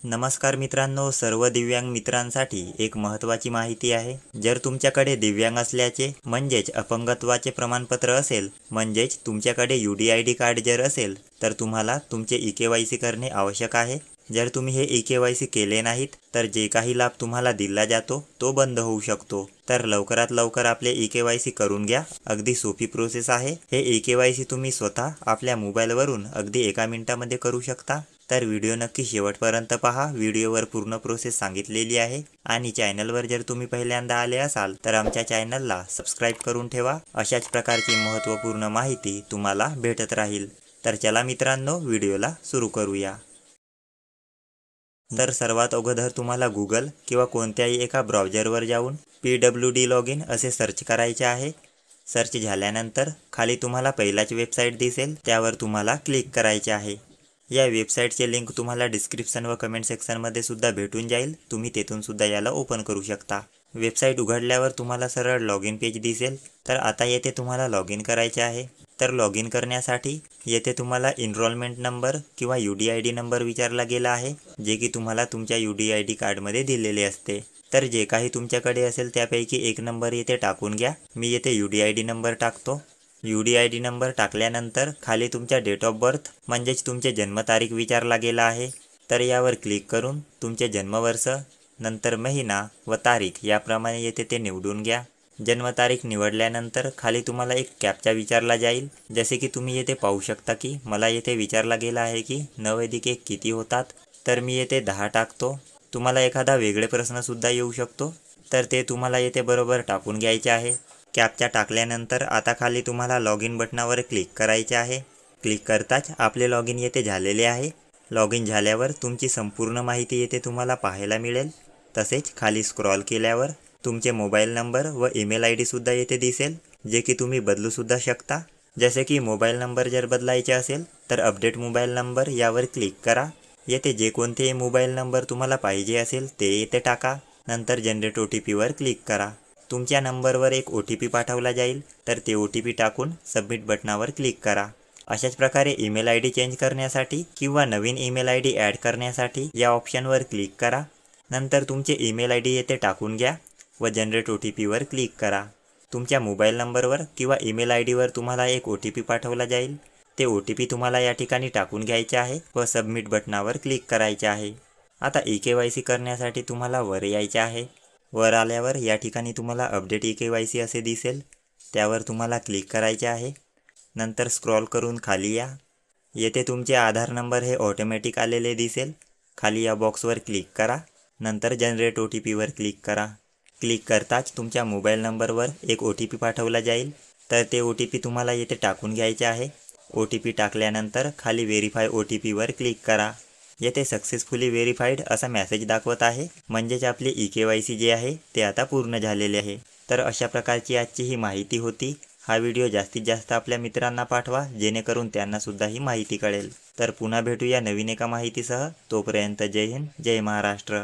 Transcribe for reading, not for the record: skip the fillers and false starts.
नमस्कार मित्रांनो, सर्व दिव्यांग मित्रांसाठी एक महत्त्वाची माहिती आहे। जर तुमच्याकडे दिव्यांग असल्याचे म्हणजेच अपंगत्वाचे प्रमाणपत्र असेल, म्हणजेच तुमच्याकडे UDID कार्ड जर असेल, तर तुम्हाला तुमचे eKYC करणे आवश्यक आहे। जर तुम्ही हे eKYC केले नाहीत, तर जे काही लाभ तुम्हाला दिला जातो तो बंद होऊ शकतो। तर लवकरात लवकर आपले eKYC करून घ्या। अगदी सोपी प्रोसेस आहे। हे eKYC तुम्ही स्वतः आपल्या मोबाईलवरून अगदी 1 मिनिटामध्ये करू शकता। तर व्हिडिओ नक्की शेवटपर्यंत पहा। व्हिडिओवर पूर्ण प्रोसेस सांगितलेली आहे आणि चॅनलवर जर तुम्ही पहिल्यांदा आले असाल तर आमच्या चॅनलला सबस्क्राइब करून ठेवा। अशाच प्रकारची महत्त्वपूर्ण माहिती तुम्हाला भेटत राहील। तर चला मित्रांनो, व्हिडिओला सुरू करूया। तर सर्वात अगोदर तुम्हाला Google किंवा कोणत्याही एका ब्राउझरवर जाऊन PWD लॉगिन असे सर्च करायचे आहे। सर्च झाल्यानंतर खाली तुम्हाला पहिलाच वेबसाईट दिसेल, त्यावर तुम्हाला क्लिक करायचे आहे। या वेबसाईटचे लिंक तुम्हाला डिस्क्रिप्शन व कमेंट सेक्शनमध्ये सुद्धा भेटून जाईल। तुम्ही तेथून सुद्धा याला ओपन करू शकता। वेबसाईट उघडल्यावर तुम्हाला सरळ लॉगिन पेज दिसेल। तर आता येथे तुम्हाला लॉगिन करायचे आहे। तर लॉगिन करण्यासाठी येथे तुम्हाला एनरोलमेंट नंबर किंवा UDID नंबर विचारला गेला आहे, जे की तुम्हाला तुमच्या UDID कार्डमध्ये दिलेले असते। तर जे काही तुमच्याकडे असेल त्यापैकी एक नंबर येथे टाकून घ्या। मी येथे UDID नंबर टाकतो। UDID नंबर टाकल्यानंतर खाली तुमच्या डेट ऑफ बर्थ म्हणजेच तुमचे जन्मतारीख विचारला गेला आहे। तर यावर क्लिक करून तुमचे जन्मवर्ष, नंतर महिना व तारीख याप्रमाणे येथे ते निवडून घ्या। जन्मतारीख निवडल्यानंतर खाली तुम्हाला एक कॅप्चा विचारला जाईल। जसे की तुम्ही येथे पाहू शकता की मला येथे विचारला गेला आहे की 9 + 1 किती होतात। तर मी येथे 10 टाकतो। तुम्हाला एखादा वेगळे प्रश्न सुद्धा येऊ शकतो, तर ते तुम्हाला येथे बरोबर टाकून घ्यायचे आहे। कॅप्चा टाकल्यानंतर आता खाली तुम्हाला लॉगिन बटनावर क्लिक करायचे आहे। क्लिक करताच आपले लॉगिन येथे झालेले आहे। लॉगिन झाल्यावर तुमची संपूर्ण माहिती येथे तुम्हाला पाहायला मिळेल। तसेच खाली स्क्रॉल केल्यावर तुमचे मोबाईल नंबर व ईमेल ID सुद्धा येथे दिसेल, जे की तुम्ही बदलू सुद्धा शकता। जसे की मोबाईल नंबर जर बदलायचे असेल तर अपडेट मोबाईल नंबर यावर क्लिक करा। येथे जे कोणतेही मोबाईल नंबर तुम्हाला पाहिजे असेल ते येथे टाका। नंतर जनरेट OTP वर क्लिक करा। तुमच्या नंबरवर एक OTP पाठवला जाईल, तर ते OTP टाकून सबमिट बटनावर क्लिक करा। अशाच प्रकारे ईमेल ID चेंज करण्यासाठी किंवा नवीन ईमेल ID ॲड करण्यासाठी या ऑप्शनवर क्लिक करा। नंतर तुमचे ईमेल ID येथे टाकून घ्या व जनरेट OTP वर क्लिक करा। तुमच्या मोबाईल नंबरवर किंवा ईमेल ID वर तुम्हाला एक OTP पाठवला जाईल। ते OTP तुम्हाला या ठिकाणी टाकून घ्यायचे आहे व सबमिट बटनावर क्लिक करायचे आहे। आता eKYC करण्यासाठी तुम्हाला वर यायचे आहे। वर आल्यावर या ठिकाणी तुम्हाला अपडेट eKYC असे दिसेल, त्यावर तुम्हाला क्लिक करायचे आहे। नंतर स्क्रॉल करून खाली या। येथे तुमचे आधार नंबर हे ऑटोमॅटिक आलेले दिसेल। खाली या बॉक्सवर क्लिक करा। नंतर जनरेट OTP वर क्लिक करा। क्लिक करताच तुमच्या मोबाईल नंबरवर एक OTP पाठवला जाईल, तर ते OTP तुम्हाला येथे टाकून घ्यायचे आहे। OTP टाकल्यानंतर खाली व्हेरीफाय OTP वर क्लिक करा। येथे सक्सेसफुली व्हेरीफाईड असा मेसेज दाखवत आहे, म्हणजेच आपले eKYC जे आहे ते आता पूर्ण झालेले आहे। तर अशा प्रकारची आजची ही माहिती होती। हा व्हिडिओ जास्तीत जास्त आपल्या मित्रांना पाठवा, जेणेकरून त्यांना सुद्धा ही माहिती कळेल। तर पुन्हा भेटूया नवीन एका माहितीसह। तोपर्यंत जय हिंद, जय महाराष्ट्र।